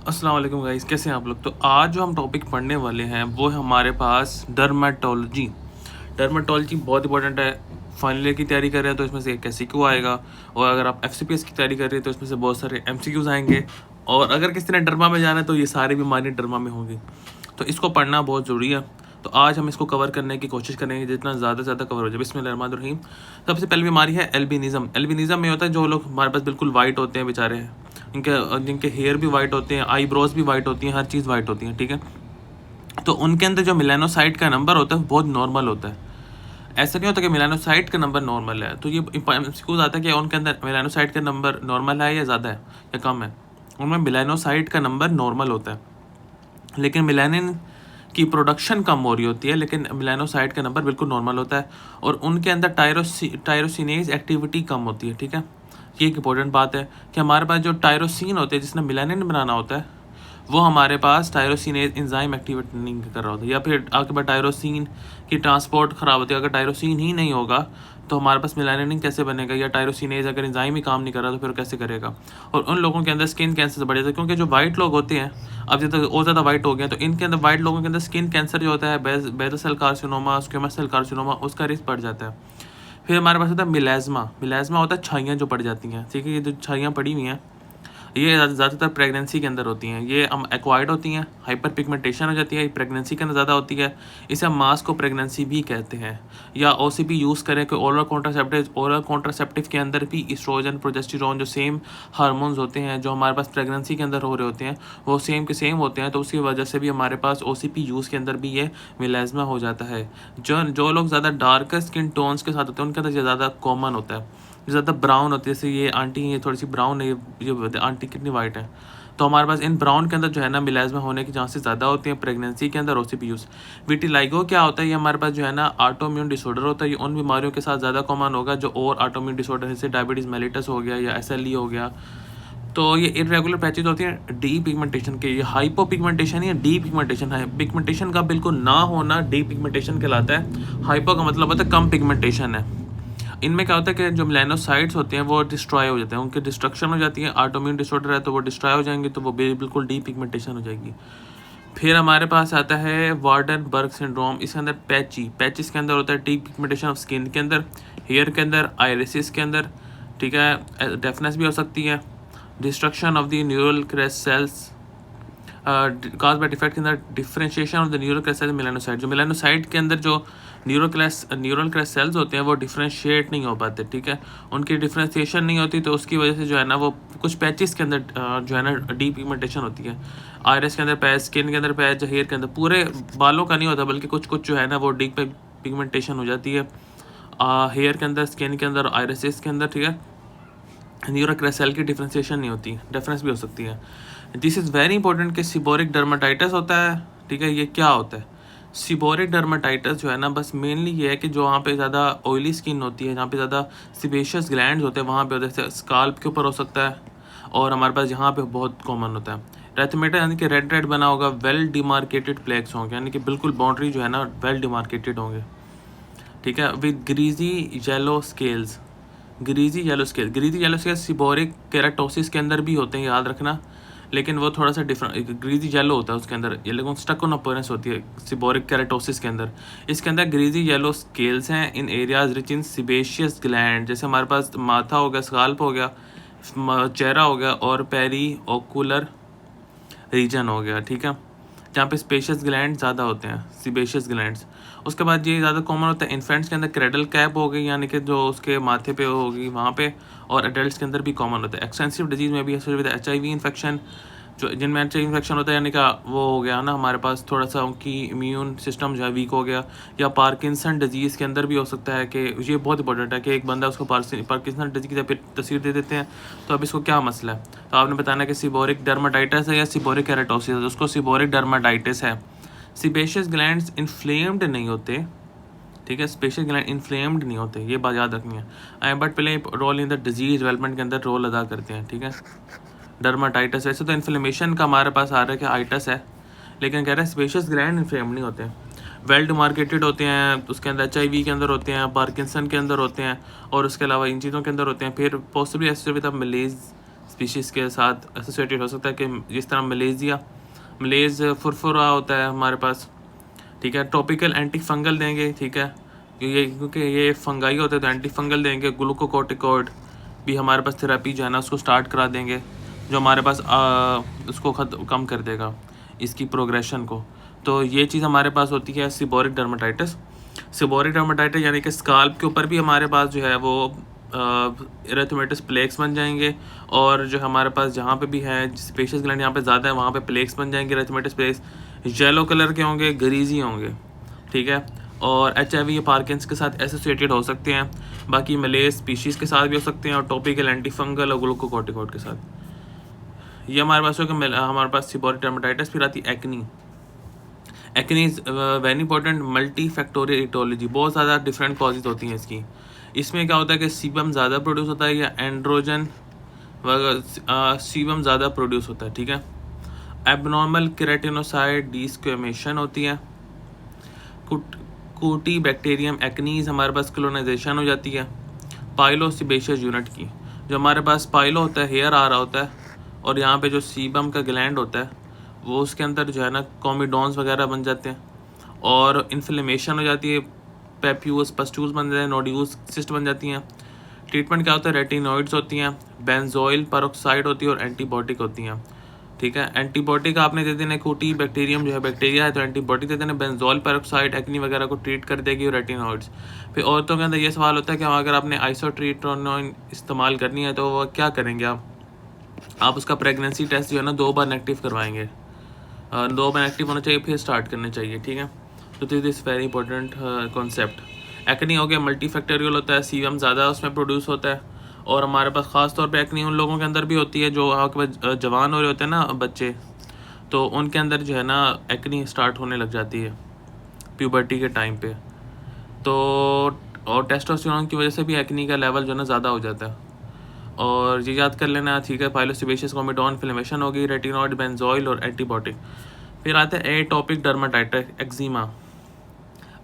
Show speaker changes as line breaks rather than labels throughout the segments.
अस्सलाम वालेकुम गाइस, कैसे हैं आप लोग। तो आज जो हम टॉपिक पढ़ने वाले हैं वो है हमारे पास डर्मेटोलॉजी। डर्मेटोलॉजी बहुत इंपॉर्टेंट है। फाइनल ईयर की तैयारी कर रहे हैं तो इसमें से एक एससीक्यू आएगा, और अगर आप एफसीपीएस की तैयारी कर रहे हैं तो इसमें से बहुत सारे एमसीक्यूज आएंगे, और अगर किसी ने डर्मा में जाना है तो ये सारी बीमारियाँ डर्मा में होंगी। तो इसको पढ़ना बहुत ज़रूरी है। तो आज हम इसको कवर करने की कोशिश करेंगे जितना ज़्यादा से ज़्यादा कवर हो जाए। बिस्मिल्लाहिर्रहमानिर्रहीम। सबसे पहली बीमारी है एल्बिनिज़म। एल्बिनिज़म में होता है जो लोग हमारे पास बिल्कुल वाइट होते हैं बेचारे, जिनके हेयर भी वाइट होते हैं, आईब्रोज भी वाइट होती हैं, हर चीज़ वाइट होती है, ठीक है। तो उनके अंदर जो मेलानोसाइट का नंबर होता है बहुत नॉर्मल होता है। ऐसा नहीं होता कि मेलानोसाइट का नंबर नॉर्मल है। तो ये एमसीक्यूज आता है कि उनके अंदर मेलानोसाइट का नंबर नॉर्मल है या ज़्यादा है या कम है। उनमें मेलानोसाइट का नंबर नॉर्मल होता है, लेकिन मेलानिन की प्रोडक्शन कम हो रही होती है, लेकिन मेलानोसाइट का नंबर बिल्कुल नॉर्मल होता है। और उनके अंदर टायरोसिनेज एक्टिविटी कम होती है, ठीक है। ये एक इंपॉर्टेंट बात है कि हमारे पास जो टायरोसिन होते हैं जिसने मेलानिन बनाना होता है, वो हमारे पास टायरोसिनेज एंजाइम एक्टिवेट नहीं कर रहा होता, या फिर आपके पास टायरोसिन की ट्रांसपोर्ट ख़राब होती है। अगर टायरोसिन ही नहीं होगा तो हमारे पास मेलानिन कैसे बनेगा, या टायरोसिनेज अगर एंजाइम ही काम नहीं कर रहा तो फिर कैसे करेगा। और उन लोगों के अंदर स्किन कैंसर से बढ़ जाता है, क्योंकि जो वाइट लोग होते हैं, अब जब तक और ज़्यादा वाइट हो गए तो इनके अंदर वाइट लोगों के अंदर स्किन कैंसर जो होता है, basal cell carcinoma, squamous cell carcinoma, उसका रिस्क बढ़ जाता है। फिर हमारे पास होता है मिलाज्मा। मिलाज्मा होता है छाइयाँ जो पड़ जाती हैं, ठीक है। ये जो छाइयाँ पड़ी हुई हैं ये ज़्यादातर प्रेगनेंसी के अंदर होती हैं। ये हम एक्वायर्ड होती हैं, हाइपर पिगमेंटेशन हो जाती है, प्रेगनेंसी के अंदर ज़्यादा होती है। इसे हम मास्क को प्रेगनेंसी भी कहते हैं। या ओसीपी यूज़ करें कि ओरल कॉन्ट्रासेप्टिव के अंदर भी एस्ट्रोजन, प्रोजेस्टेरोन जो सेम हार्मोन्स होते हैं जो हमारे पास प्रेगनेंसी के अंदर हो रहे होते हैं वो सेम के सेम होते हैं। तो उसकी वजह से भी हमारे पास ओसीपी यूज़ के अंदर भी ये मिलाज्मा हो जाता है। जो लोग ज़्यादा डार्कर स्किन टोन्स के साथ होते हैं उनके अंदर ये ज़्यादा कॉमन होता है। ज़्यादा ब्राउन होती है, जैसे ये आंटी, ये थोड़ी सी ब्राउन है, ये आंटी कितनी वाइट है। तो हमारे पास इन ब्राउन के अंदर जो है ना मिलाज्मा होने की चांसेस ज़्यादा होती हैं प्रेगनेंसी के अंदर। ओसीपीयूस विटिलाइगो क्या होता है, ये हमारे पास जो है ना ऑटोइम्यून डिसऑर्डर होता है। ये उन बीमारियों के साथ ज़्यादा कॉमन होगा जो और ऑटोइम्यून डिसऑर्डर, जैसे डायबिटीज़ मेलिटस हो गया या एसएलई हो गया। तो ये इरेगुलर पैचेज होती हैं डी पिगमेंटेशन के। ये हाइपो पिगमेंटेशन या डी पिगमेंटेशन है। पिगमेंटेशन का बिल्कुल ना होना डी पिगमेंटेशन कहलाता है। हाइपो का मतलब होता है कम पिगमेंटेशन है। इनमें क्या होता है कि जो मेलानोसाइट्स होते हैं वो डिस्ट्रॉय हो जाते हैं, उनकी डिस्ट्रक्शन हो जाती है। ऑटोइम्यून डिसऑर्डर है तो वो डिस्ट्रॉय हो जाएंगे, तो वो बिल्कुल डी पिगमेंटेशन हो जाएगी। फिर हमारे पास आता है वार्डनबर्ग सिंड्रोम। इसके अंदर पैचिस के अंदर होता है डी पिगमेंटेशन ऑफ स्किन के अंदर, हेयर के अंदर, आयरिसिस के अंदर, ठीक है। डेफनेस भी हो सकती है। Destruction of the neural crest cells cause by defect के अंदर differentiation of the neural crest cell melanocyte. जो मेलानोसाइट के अंदर जो न्यूरल क्रेस्ट सेल्स होते हैं वो डिफरेंशिएट नहीं हो पाते, ठीक है। उनकी डिफरेंशिएशन नहीं होती तो उसकी वजह से जो है ना वो कुछ पैचेस के अंदर जो है ना डी पिगमेंटेशन होती है। आयरिस के अंदर पैच, स्किन के अंदर पैच, हेयर के अंदर, पूरे बालों का नहीं होता बल्कि कुछ कुछ जो है ना वो डी पिगमेंटेशन हो जाती है हेयर के अंदर, स्किन के अंदर, आयरिस के अंदर, ठीक है। न्यूरल क्रेस्ट सेल की डिफरेंशिएशन नहीं होती, डेफनेस भी हो सकती है। दिस इज़ वेरी इंपॉर्टेंट कि सीबोरिक डर्माटाइटिस होता है, ठीक है। ये क्या होता है सीबोरिक डर्माटाइटिस जो है ना, बस मेनली ये है कि जो वहाँ पे ज़्यादा ऑयली स्किन होती है, जहाँ पे ज़्यादा सिबेशियस ग्लैंड्स होते हैं वहाँ पे होता है। स्काल्प के ऊपर हो सकता है, और हमारे पास यहाँ पे बहुत कॉमन होता है। रेथमेटा यानी कि रेड रेड बना होगा, वेल डिमार्केटेड प्लेक्स होंगे, यानी कि बिल्कुल बाउंड्री जो है ना वेल डिमार्केटेड होंगे, ठीक है। With greasy yellow scales. Greasy yellow scale seborrhoeic keratosis के अंदर भी होते हैं, याद रखना। लेकिन वो थोड़ा सा डिफरेंट, ग्रीजी येलो होता है उसके अंदर, ये लेकिन स्टकोन अपीयरेंस होती है सीबोरिक केराटोसिस के अंदर। इसके अंदर ग्रीजी येलो स्केल्स हैं in areas rich in sebaceous gland. जैसे हमारे पास माथा हो गया, स्काल्प हो गया, चेहरा हो गया, और पेरी ओकुलर रीजन हो गया, ठीक है, जहाँ पे स्पेशियस ग्लैंड ज़्यादा होते हैं, सिबेशियस ग्लैंड्स। उसके बाद ये ज़्यादा कॉमन होता है इन्फेंट्स के अंदर, क्रेडल कैप हो गई, यानी कि जो उसके माथे पे होगी वहाँ पे, और एडल्ट्स के अंदर भी कॉमन होता है। एक्सटेंसिव डिजीज़ में भी HIV इन्फेक्शन, जो जिनमें HIV इन्फेक्शन होता है, यानी कि वो हो गया ना हमारे पास थोड़ा सा उनकी इम्यून सिस्टम जो है वीक हो गया। या पार्किंसन डिजीज़ के अंदर भी हो सकता है कि ये बहुत इंपॉर्टेंट है कि एक बंदा उसको पार्किंसन डिजीज़ की तस्वीर दे देते हैं तो अब इसको क्या मसला है। तो आपने बताना कि सीबोरिक डर्माटाइटिस है या सीबोरिक केराटोसिस है, उसको सीबोरिक डर्माटाइटिस है। सिबेशियस ग्लैंड्स इन्फ्लेम्ड नहीं होते, ठीक है। स्पेशियस ग्लैंड इन्फ्लेम्ड नहीं होते, ये बात याद रखनी है। बट पहले role in the disease development के अंदर रोल अदा करते हैं, ठीक है। डर्माटाइटिस, वैसे तो इन्फ्लेमेशन का हमारे पास आ रहा है कि आइटस है, लेकिन कह रहे हैं स्पेशियस ग्लैंड इन्फ्लेम्ड नहीं होते, वेल डिमार्केटेड होते हैं। उसके अंदर HIV के अंदर होते हैं, पार्किंसन के अंदर होते हैं, और उसके अलावा इन चीज़ों के अंदर होते हैं। फिर पॉसिबली एसोसिएटेड विद स्पीशीज़ के साथ एसोसिएटेड हो सकता है कि जिस तरह मलेज फुरफुरा होता है हमारे पास, ठीक है। टॉपिकल एंटी फंगल देंगे, ठीक है, क्योंकि ये फंगाई होते हैं तो एंटी फंगल देंगे। ग्लूकोकॉर्टिकॉइड भी हमारे पास थेरेपी जो है ना उसको स्टार्ट करा देंगे, जो हमारे पास उसको कम कर देगा इसकी प्रोग्रेशन को। तो ये चीज़ हमारे पास होती है सीबोरिक डर्माटाइटिस। सीबोरिक डर्माटाइटिस यानी कि स्काल्प के ऊपर भी हमारे पास जो है वो इरेथमेटस प्लेक्स बन जाएंगे, और जो हमारे पास जहाँ पे भी है स्पेशियस ग्लैंड यहाँ पे ज़्यादा है वहाँ पे प्लेक्स बन जाएंगे। इरेथमेटस प्लेक्स येलो कलर के होंगे, ग्रीजी होंगे, ठीक है। और HIV ये पार्किंस के साथ एसोसिएटेड हो सकते हैं, बाकी मलेज स्पीशीज़ के साथ भी हो सकते हैं, और टॉपिकल एंटीफंगल और ग्लूकोकॉर्टिकॉइड के साथ। ये हमारे पास हो कि हमारे पास सीबोरिक डर्माटाइटिस। फिर आती acne. Acne is very important multi factorial aetiology. बहुत ज़्यादा डिफरेंट कॉजेज होती हैं इसकी। इसमें क्या होता है कि सीबम ज़्यादा प्रोड्यूस होता है या एंड्रोजन सीबम ज़्यादा प्रोड्यूस होता है, ठीक है। एबनॉर्मल केराटिनोसाइट डिस्क्वेमेशन होती है। कोटी बैक्टीरियम एक्नीज हमारे पास क्लोनाइजेशन हो जाती है पाइलोसिबेशियस यूनिट की। जो हमारे पास पाइलो होता है, हेयर आ रहा होता है, और यहाँ पे जो सीबम का ग्लैंड होता है वो उसके अंदर जो है ना कॉमिडोन्स वगैरह बन जाते हैं, और इन्फ्लेमेशन हो जाती है, पेप्यूल्स पस्ट्यूल्स बन जाते हैं, नोड्यूल्स सिस्ट बन जाती हैं। ट्रीटमेंट क्या होता है? रेटिनॉइड्स होती हैं, बेंजोइल पेरोक्साइड होती है, और एंटीबायोटिक होती हैं, ठीक है। एंटीबायोटिक आपने दे देना, कोटी बैक्टीरियम जो है बैक्टीरिया है तो एंटीबायोटिक दे देना, बेंजोइल पेरोक्साइड एक्नी वगैरह को ट्रीट कर देगी, और रेटिनॉइड्स। फिर औरतों के अंदर ये सवाल होता है कि अगर आपने आइसोट्रिटोनोइन इस्तेमाल करनी है तो वो क्या करेंगे आप उसका प्रेगनेंसी टेस्ट जो है ना 2 बार नेगेटिव करवाएंगे, 2 बार नेगेटिव होना चाहिए, फिर स्टार्ट करने चाहिए, ठीक है। तो this is very important concept. Acne हो गया मल्टी फैक्टोरियल होता है, सीबम ज़्यादा उसमें प्रोड्यूस होता है, और हमारे पास ख़ास तौर पे एक्नी उन लोगों के अंदर भी होती है जो आपके पास जवान हो रहे होते हैं ना बच्चे, तो उनके अंदर जो है ना एक्नी स्टार्ट होने लग जाती है प्यूबर्टी के टाइम पे। तो और टेस्टोस्टेरोन की वजह से भी एक्नी का लेवल जो है ना ज़्यादा हो जाता है। और ये याद कर लेना, ठीक है। पाइलोसिबेशियस कॉमिडोन इन्फ्लेमेशन होगी, रेटिनॉइड बेंजोइल और एंटीबायोटिक। फिर आता है एटोपिक डर्माटाइटिस एक्जिमा।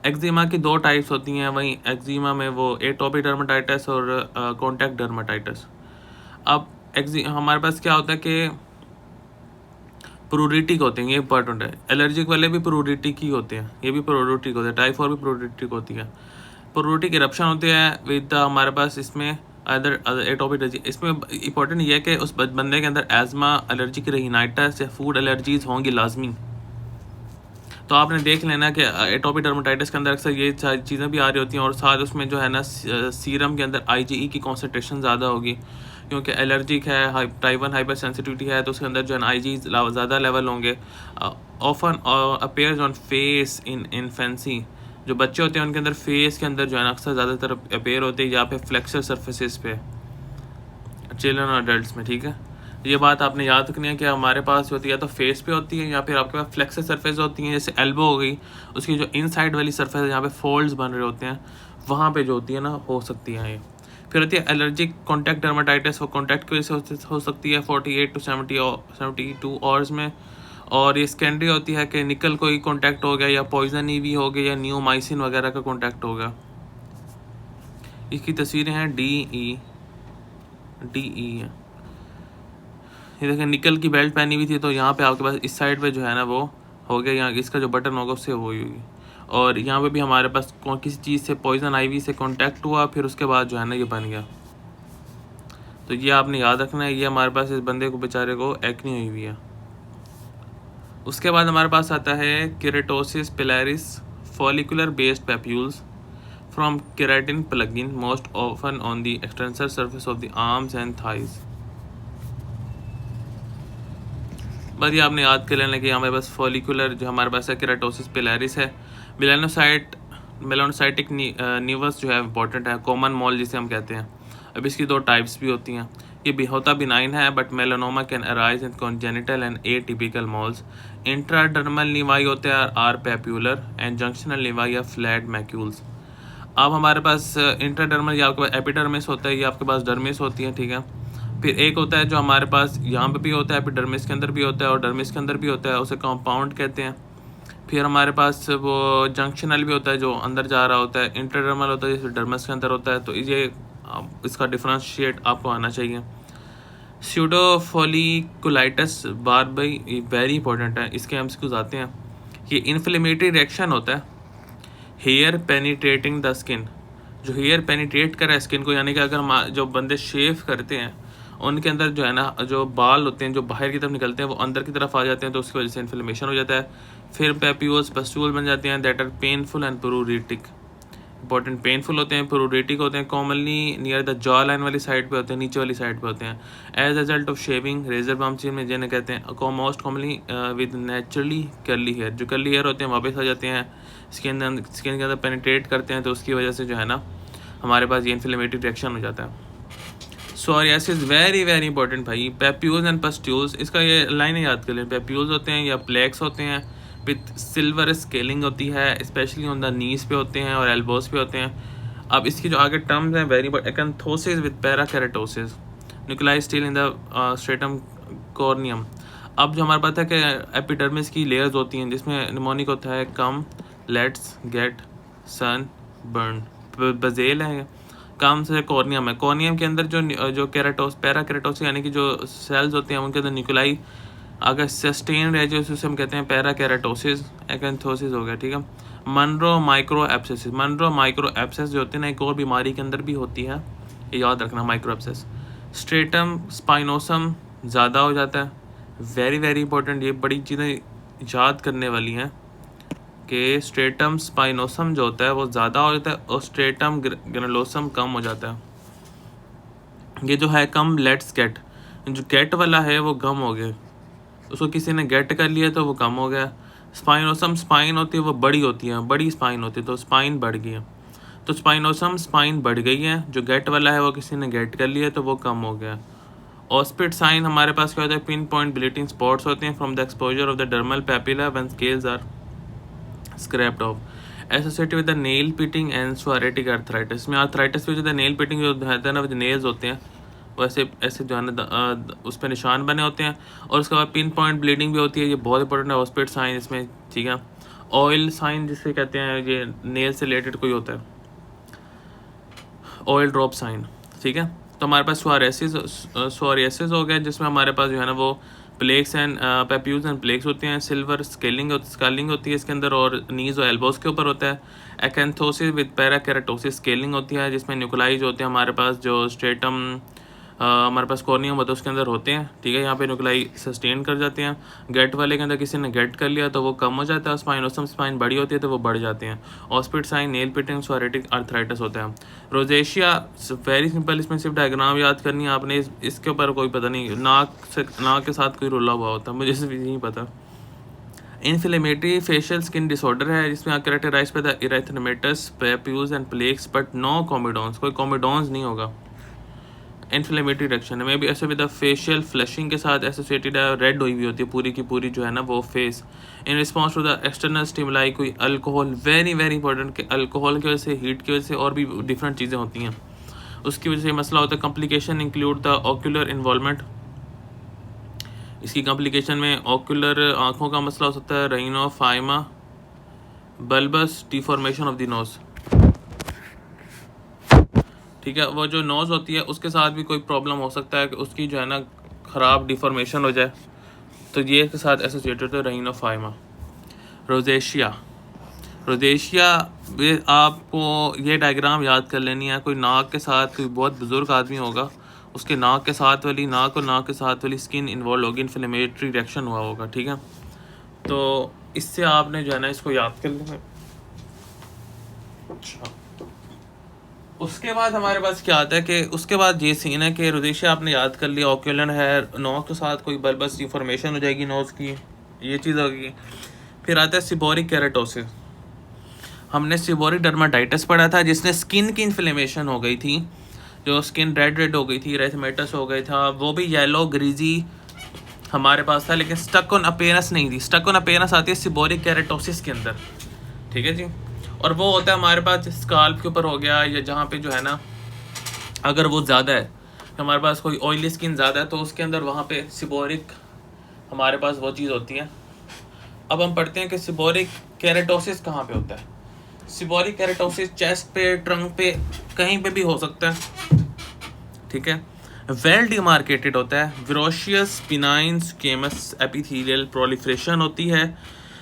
एक्जिमा की 2 टाइप्स होती हैं, वहीं एक्जिमा में वो एटोपिक डर्माटाइटिस और कॉन्टैक्ट डर्माटाइटिस। अब हमारे पास क्या होता है कि प्रोरीटिक होते हैं, ये इंपॉर्टेंट है। एलर्जिक वाले भी प्रोरीटिक ही होते हैं, ये भी प्रोरीटिक होते हैं, टाइफॉइड भी प्रोरीटिक होती है। प्रोरीटिक इरप्शन होते हैं विद हमारे पास इसमें अदर एटोपिक। इसमें इंपॉर्टेंट ये है कि उस बंदे के अंदर एजमा, एलर्जिक रिनाइटिस या फूड एलर्जीज होंगी लाजमी। तो आपने देख लेना कि एटोपिक डर्माटाइटिस के अंदर अक्सर ये चीज़ें भी आ रही होती हैं, और साथ उसमें जो है ना सीरम के अंदर IgE की कॉन्सेंट्रेशन ज़्यादा होगी, क्योंकि एलर्जिक है, टाइप 1 हाइपर सेंसिटिविटी है, तो उसके अंदर जो है ना IgE ज़्यादा लेवल होंगे। Often appears on face in infancy. जो बच्चे होते हैं उनके अंदर फेस के अंदर जो है ना अक्सर ज़्यादातर अपेयर होते हैं, या फिर फ्लेक्सर सर्फेसिस पे, चिल्ड्रन और अडल्ट में, ठीक है। ये बात आपने याद रखनी है कि हमारे पास होती है तो फेस पे होती है, या फिर आपके पास फ्लेक्सर सरफेस होती हैं, जैसे एल्बो हो गई, उसकी जो इनसाइड वाली सरफेस है जहाँ पे फोल्ड्स बन रहे होते हैं वहाँ पे जो होती है ना हो सकती है ये। फिर होती है एलर्जिक कॉन्टैक्ट डर्माटाइटिस। वो कॉन्टैक्ट की वजह से हो सकती है 48 to 72 आवर्स में, और ये सेकेंडरी होती है कि निकल कोई कॉन्टैक्ट हो गया, या पॉइजन ईवी हो गया, या नियोमाइसिन वगैरह का कॉन्टैक्ट हो गया। इसकी तस्वीरें हैं DE है। ये देखें, निकल की बेल्ट पहनी हुई थी, तो यहाँ पे आपके पास इस साइड पे जो है ना वो हो गया, यहाँ इसका जो बटन होगा उससे वो होगी, और यहाँ पे भी हमारे पास किसी चीज़ से पॉइजन आईवी से कांटेक्ट हुआ, फिर उसके बाद जो है ना ये बन गया। तो ये आपने याद रखना है, ये हमारे पास इस बंदे को बेचारे को एक्नी हुई हुई है। उसके बाद हमारे पास आता है keratosis pilaris, follicular based papules from keratin plug in most often on the extensor surface of the arms and thighs. बस ये आपने याद कर लेना कि हमारे पास फॉलिकुलर जो हमारे पास है केराटोसिस पिलैरिस है। मेलानोसाइटिक न्यूवस जो है इंपॉर्टेंट है, कॉमन मॉल जिसे हम कहते हैं। अब इसकी 2 टाइप्स भी होती हैं। ये भी होता बिनाइन है, but melanoma can arise in congenital and atypical malls. Intradermal Niwai होते हैं आर पैप्यूलर, एंड जंक्शनल निवाई या फ्लैट मैक्यूल्स। अब हमारे पास इंट्राडर्मल या आपके पास एपिडर्मिस होता है, ये आपके पास डर्मिस होती है, ठीक है। फिर एक होता है जो हमारे पास यहाँ पे भी होता है, एपिडर्मिस के अंदर भी होता है और डर्मिस के अंदर भी होता है, उसे कंपाउंड कहते हैं। फिर हमारे पास वो जंक्शनल भी होता है जो अंदर जा रहा होता है, इंटरडर्मल होता है जैसे डर्मिस के अंदर होता है। तो ये इसका डिफ्रेंशिएट आपको आना चाहिए। स्यूडोफोलिकुलाइटिस बारबी वेरी इंपॉर्टेंट है, इसके एमसीक्यूज आते हैं। ये इन्फ्लेमेटरी रिएक्शन होता है हेयर पेनिट्रेटिंग द स्किन, जो हेयर पेनिट्रेट करे स्किन को, यानी कि अगर जो बंदे शेव करते हैं उनके अंदर जो है ना जो बाल होते हैं जो बाहर की तरफ निकलते हैं वो अंदर की तरफ आ जाते हैं, तो उसकी वजह से इन्फ्लेमेशन हो जाता है। फिर पेप्यूल्स पस्ट्यूल बन जाते हैं that are painful and pruritic. Important, painful होते हैं, प्रूरेटिक होते हैं, commonly near the jaw line वाली साइड पे होते हैं, नीचे वाली साइड पे होते हैं। As result of shaving razor bumps में जिन्हें कहते हैं most commonly with naturally curly hair, जो कर्ली हेयर होते हैं वापस आ जाते हैं स्किन के अंदर पेनिट्रेट करते हैं, तो उसकी वजह से जो है ना हमारे पास ये इन्फ्लेमेटरी रिएक्शन हो जाता है। सोरियासिस वेरी वेरी इंपॉर्टेंट भाई। पेप्यूल्स एंड पस्ट्यूल्स, इसका ये लाइन याद कर लें। पेप्यूल्स होते हैं या प्लेक्स होते हैं विथ सिल्वर स्केलिंग होती है, स्पेशली ऑन द नीज पे होते हैं और एल्बोस पे होते हैं। अब इसकी जो आगे टर्म्स हैं very acanthosis with parakeratosis, nuclei still in the stratum corneum. अब जो हमारे पास है कि एपिडर्मिस की लेयर्स होती हैं जिसमें निमोनिक होता है come let's get sunburn, बजेल है काम से कॉर्नियम है। कॉर्नियम के अंदर जो पैराकेराटोसिस यानी कि जो सेल्स होते हैं उनके अंदर न्यूक्लियाई अगर सस्टेन रह जाए उसे हम कहते हैं पैराकेराटोसिस, एक्यांथोसिस हो गया, ठीक है। Munro micro abscesses, Munro micro abscess जो होते हैं ना एक और बीमारी के अंदर भी होती है, ये याद रखना माइक्रो एब्सेस। स्ट्रेटम स्पाइनोसम ज़्यादा हो जाता है, वेरी वेरी इंपॉर्टेंट, ये बड़ी चीज़ें याद करने वाली हैं कि स्ट्रेटम स्पाइनोसम जो होता है वो ज़्यादा हो जाता है और स्ट्रेटम ग्रेनुलोसम कम हो जाता है। ये जो है कम लेट्स गेट, जो गेट वाला है वो कम हो गया, उसको किसी ने गेट कर लिया तो वो कम हो गया। स्पाइनोसम स्पाइन होती है वो बड़ी होती है, बड़ी स्पाइन होती है तो स्पाइन बढ़ गई है, तो स्पाइनोसम स्पाइन बढ़ गई है। जो गेट वाला है वो किसी ने गेट कर लिया तो वो कम हो गया। ऑस्पिड साइन हमारे पास क्या होता है, पिन पॉइंट ब्लीडिंग स्पॉट्स होते हैं from the exposure of the dermal papilla when scales are scraped off, associated with the nail pitting and psoriatic arthritis. में आर्थराइटिस भी जो है नेल पिटिंग जो होता है ना, जो नेल्स होते हैं वैसे ऐसे जो है ना उस पर निशान बने होते हैं, और उसके बाद पिन पॉइंट ब्लीडिंग भी होती है, ये बहुत इंपॉर्टेंट है। हॉस्पिट साइन इसमें, ठीक है। ऑयल साइन जिसे कहते हैं, ये नेल से रिलेटेड कोई होता है, ऑयल ड्रॉप साइन, ठीक है। तो हमारे पास सोरियासिस हो गया जिसमें हमारे पास जो है ना वो plaques and papules and plaques होते हैं, सिल्वर स्केलिंग होती है इसके अंदर और नीज और एल्बोस के ऊपर होता है। एक्यांथोसिस विद पैराकेराटोसिस स्केलिंग होती है जिसमें न्यूक्लियाई जो होते हैं हमारे पास जो स्ट्रेटम हमारे पास कॉर्नियम होता है उसके अंदर होते हैं, ठीक है। यहाँ पे न्यूक्लियाई सस्टेन कर जाते हैं। गेट वाले के अंदर किसी ने गेट कर लिया तो वो कम हो जाता है, स्पाइनोसम स्पाइन बड़ी होती है तो वो बढ़ जाते हैं। Auspitz sign nail pitting psoriatic arthritis होता है। रोजेशिया वेरी सिंपल, इसमें सिर्फ डायग्राम याद करनी है आपने, इसके ऊपर कोई पता नहीं, नाक के साथ कोई रुला हुआ होता है, मुझे सिर्फ नहीं पता। इन्फ्लेमेटरी फेशियल स्किन डिसऑर्डर है जिसमें characterized by the erythematous papules and plaques but no comedones, कोई कॉमेडोन्स नहीं होगा। इन्फ्लेमेटरी रिएक्शन में भी ऐसे विद फेशियल फ्लशिंग के साथ एसोसिएटेड है, रेड हुई हुई होती है पूरी की पूरी जो है ना वो face, in response to the external stimuli, कोई अल्कोहल, वेरी वेरी इंपॉर्टेंट कि अल्कोहल की वजह से, हीट की वजह से और भी डिफरेंट चीज़ें होती हैं, उसकी वजह से मसला होता है। Complication include the ocular involvement, इसकी कॉम्प्लिकेशन में ऑक्यूलर आँखों का मसला हो सकता है, rhinophyma, bulbous deformation of the nose, ठीक है। वो जो नोज़ होती है उसके साथ भी कोई प्रॉब्लम हो सकता है कि उसकी जो है ना ख़राब डिफॉर्मेशन हो जाए, तो ये के साथ एसोसिएटेड है राइनोफाइमा। रोजेशिया आपको ये डायग्राम याद कर लेनी है। कोई नाक के साथ, कोई बहुत बुजुर्ग आदमी होगा उसके नाक के साथ वाली, नाक और नाक के साथ वाली स्किन इन्वॉल्व होगी, इन्फ्लेमेटरी रिएक्शन हुआ होगा, ठीक है। तो इससे आपने जो है ना इसको याद कर लेना। अच्छा, उसके बाद हमारे पास क्या आता है कि उसके बाद ये सीन है कि रोजेशिया आपने याद कर लिया, ऑक्यूलर है, नोज के साथ कोई बल्बस डिफॉर्मेशन हो जाएगी नोज़ की, ये चीज़ होगी। फिर आता है सिबोरिक केराटोसिस। हमने सिबोरिक डर्माटाइटिस पढ़ा था जिसने स्किन की इन्फ्लेमेशन हो गई थी, जो स्किन रेड हो गई थी, इरिथेमेटस हो गया था, वो भी येलो ग्रीजी हमारे पास था, लेकिन स्टक ऑन अपीयरेंस नहीं थी। स्टक ऑन अपीयरेंस आती है सिबोरिक केराटोसिस के अंदर, ठीक है जी। और वो होता है हमारे पास स्काल्प के ऊपर हो गया, या जहाँ पे जो है ना अगर वो ज़्यादा है, हमारे पास कोई ऑयली स्किन ज़्यादा है तो उसके अंदर वहाँ पे सिबोरिक हमारे पास वो चीज़ होती है। अब हम पढ़ते हैं कि सिबोरिक केराटोसिस कहाँ पे होता है। सिबोरिक केराटोसिस चेस्ट पे, ट्रंक पे, कहीं पे भी हो सकता है, ठीक है। वेल डिमार्केटेड होता है। विरोशियस बिनाइन स्क्वेमस एपिथेलियल प्रोलिफरेशन होती है।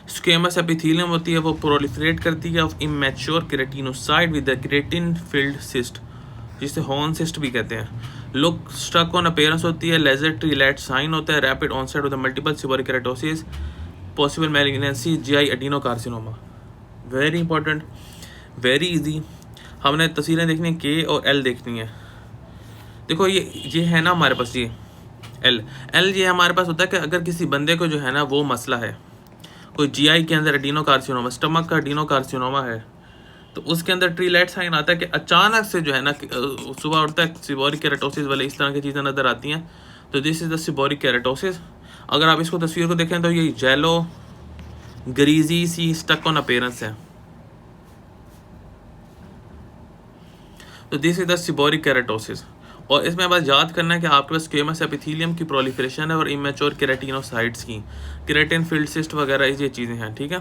स्क्वेमस एपिथेलियम होती है वो प्रोलिफरेट करती है of immature keratinocyte with the keratin field cyst, जिसे हॉर्न सिस्ट भी कहते हैं। लुक स्टक ऑन अपीयरेंस होती है। लेजर ट्रीलैट साइन होता है। Rapid onset with multiple seborrhoeic keratosis. Possible malignancy GI adenocarcinoma. Very important, very easy. हमने तस्वीरें देखनी है, के और एल देखनी है। देखो ये है ना हमारे पास, ये एल ये हमारे पास होता है कि अगर किसी बंदे को जो है ना वो मसला है, कोई जीआई के अंदर एडिनोकार्सिनोमा, स्टमक का एडिनोकार्सिनोमा है, तो उसके अंदर ट्रीलैट साइन आता है कि अचानक से जो है ना सुबह उठता है सिबोरिक केराटोसिस वाले इस तरह की चीज़ें नज़र आती हैं, तो this is the seborrheic keratosis. अगर आप इसको तस्वीर को देखें तो ये yellow greasy see stuck on appearance है, तो this is the seborrheic keratosis. और इसमें बस याद करना है कि आपके पास स्क्वेमस एपिथेलियम की प्रोलिफरेशन है और इमेच्योर केराटिनोसाइट्स की, केराटिन फील्ड सिस्ट वगैरह ये चीज़ें हैं, ठीक है।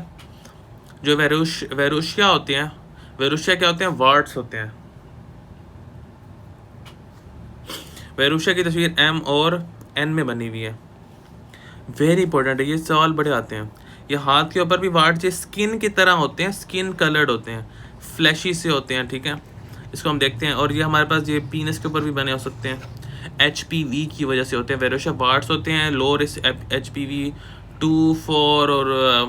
जो वेरुशिया होते हैं, वेरुशिया क्या होते हैं, वार्ड्स होते हैं। वेरुशिया की तस्वीर एम और एन में बनी हुई है। वेरी इंपॉर्टेंट है, ये सवाल बड़े आते हैं। ये हाथ के ऊपर भी वार्ड्स ये स्किन की तरह होते हैं, स्किन कलर्ड होते हैं, फ्लैशी से होते हैं, ठीक है। इसको हम देखते हैं। और ये हमारे पास ये पीनस के ऊपर भी बने हो सकते हैं, HPV की वजह से होते हैं। वेरोशिया वार्ड्स होते हैं, लो रिस्क HPV 2, 4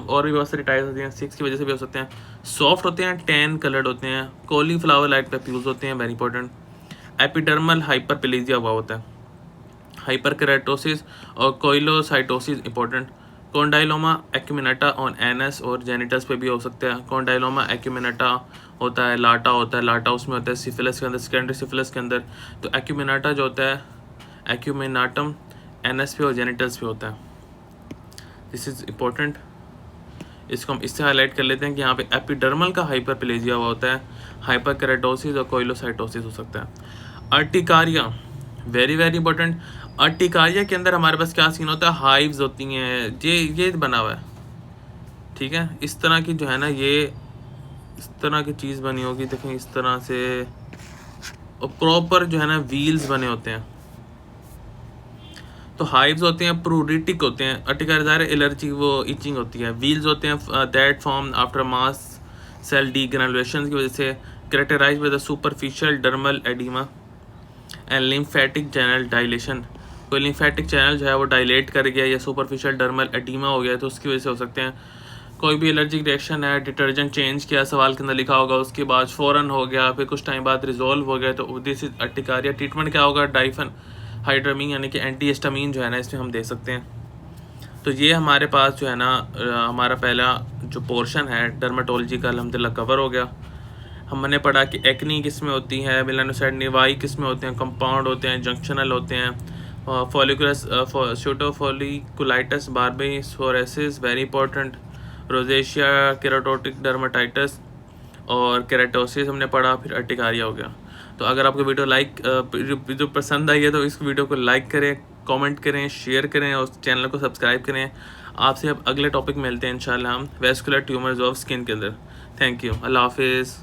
और भी बहुत सारी टाइप्स होती हैं, 6 की वजह से भी हो सकते हैं। सॉफ्ट होते हैं, टैन कलर्ड होते हैं, कॉलीफ्लावर लाइट पेप्यूल्स होते हैं, वेरी इंपॉर्टेंट। एपिडर्मल हाइपरप्लेजिया हुआ होता है, हाइपरकेराटोसिस और कोइलोसाइटोसिस इंपॉर्टेंट। कॉन्डाइलोमा एक्यूमिनेटा ऑन एनस और जेनिटल्स पे भी हो सकता है। कॉन्डाइलोमा एक्यूमिनेटा होता है, लाटा होता है, लाटा उसमें होता है सिफिलिस के अंदर, सेकेंडरी सिफिलिस के अंदर। तो एक्यूमिनेटा जो होता है, एक्यूमिनाटम एनस पे और जेनिटल्स पे होता है। दिस इज़ इम्पोर्टेंट, इसको हम इससे हाईलाइट कर लेते हैं कि यहाँ पे एपिडर्मल का हाइपरप्लेजिया हुआ होता है, हाइपरकेराटोसिस और कोइलोसाइटोसिस हो सकता है। अर्टिकारिया, वेरी वेरी इंपॉर्टेंट। अर्टिकारिया के अंदर हमारे पास क्या सीन होता है, हाइव्स होती हैं, ये बना हुआ है, ठीक है। इस तरह की जो है ना, ये इस तरह की चीज़ बनी होगी, देखें इस तरह से, और प्रॉपर जो है ना व्हील्स बने होते हैं। तो हाइव्स होते हैं, प्रूरिटिक होते हैं। अर्टिकारिया एलर्जी वो इचिंग होती है। व्हील्स होते हैं that form after mast cell degranulation की वजह से, characterised with the superficial dermal oedema and lymphatic channel dilation. कोई लिम्फेटिक चैनल जो है वो डायलेट कर गया या सुपरफिशियल डर्मल एडिमा हो गया, तो उसकी वजह से हो सकते हैं। कोई भी एलर्जिक रिएक्शन है, डिटर्जेंट चेंज किया, सवाल के अंदर लिखा होगा, उसके बाद फ़ौरन हो गया, फिर कुछ टाइम बाद रिजॉल्व हो गया, तो दिस इज अर्टिकारिया। ट्रीटमेंट क्या होगा, डाइफन हाइड्रामीन यानी कि एंटीहिस्टामीन जो है ना इसमें हम दे सकते हैं। तो ये हमारे पास जो है ना हमारा पहला जो पोर्शन है डर्माटोलॉजी का अल्हम्दुलिल्लाह कवर हो गया। हमने पढ़ा कि एक्नी किस में होती है, मेलानोसाइट निवाई किस में होते हैं, कंपाउंड होते हैं, जंक्शनल होते हैं, फॉलिकुलस शोटोफोलिकुलाइटिस, बार्बेसोरेसिस वेरी इंपॉर्टेंट, रोजेशिया, केराटोटिक डर्माटाइटिस और केराटोसिस हमने पढ़ा, फिर अर्टिकारिया हो गया। तो अगर आपको वीडियो पसंद आई है तो इस वीडियो को लाइक करें, कमेंट करें, शेयर करें और चैनल को सब्सक्राइब करें। आपसे अब अगले टॉपिक मिलते हैं इंशाल्लाह हम, वेस्कुलर ट्यूमर्स ऑफ स्किन के अंदर। थैंक यू, अल्लाह हाफिज़।